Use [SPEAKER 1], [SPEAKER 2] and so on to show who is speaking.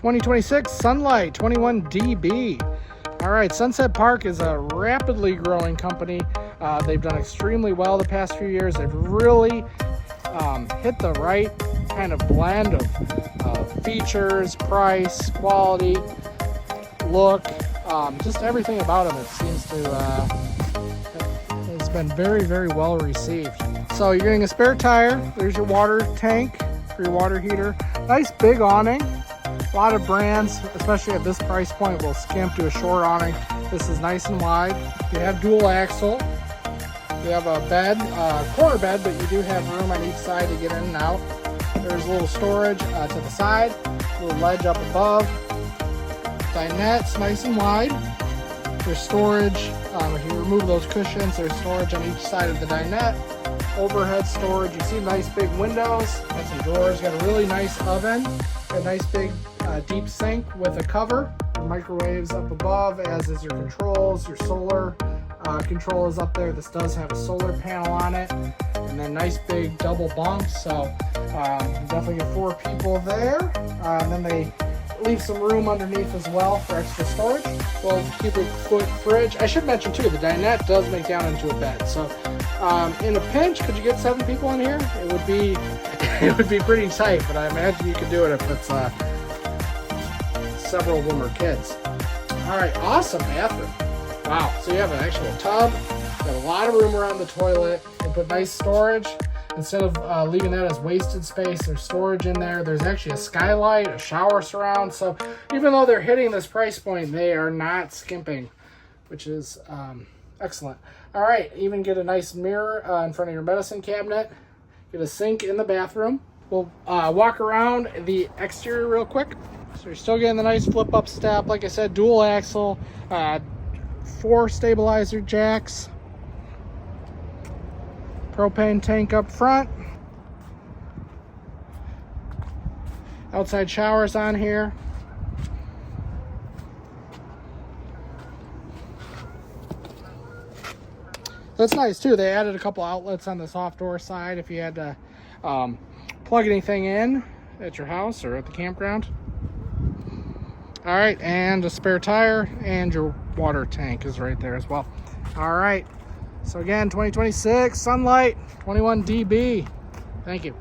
[SPEAKER 1] 2026 Sun Lite 21DB. All right, Sunset Park is a rapidly growing company. They've done extremely well the past few years. They've really hit the right kind of blend of features, price, quality, look, just everything about them. It seems to has been very, very well received. So you're getting a spare tire. There's your water tank for your water heater. Nice big awning. A lot of brands, especially at this price point, will skimp to a short awning. This is nice and wide. You have dual axle. You have a bed, corner bed, but you do have room on each side to get in and out. There's a little storage to the side, a little ledge up above. Dinette's nice and wide. There's storage. If you remove those cushions, there's storage on each side of the dinette. Overhead storage. You see nice big windows. Got some drawers. Got a really nice oven. Got a nice big deep sink with a cover. Microwaves up above, as is your controls. Your solar control is up there. This does have a solar panel on it. And then nice big double bunks. So definitely get 4 people there. And then they leave some room underneath as well for extra storage. Well, cubic foot fridge. I should mention too, the dinette does make down into a bed. So in a pinch, could you get 7 people in here? It would be pretty tight, but I imagine you could do it if it's several of them are kids. All right, awesome bathroom. Wow, so you have an actual tub, got a lot of room around the toilet. You put nice storage. Instead of leaving that as wasted space, there's storage in there. There's actually a skylight, a shower surround. So even though they're hitting this price point, they are not skimping, which is excellent. All right, even get a nice mirror in front of your medicine cabinet. Get a sink in the bathroom. We'll walk around the exterior real quick. So you're still getting the nice flip up step. Like I said, dual axle, 4 stabilizer jacks. Propane tank up front. Outside showers on here. That's nice too. They added a couple outlets on the soft door side if you had to plug anything in at your house or at the campground. All right, and a spare tire, and your water tank is right there as well. All right. So again, 2026 Sun Lite 21DB. Thank you.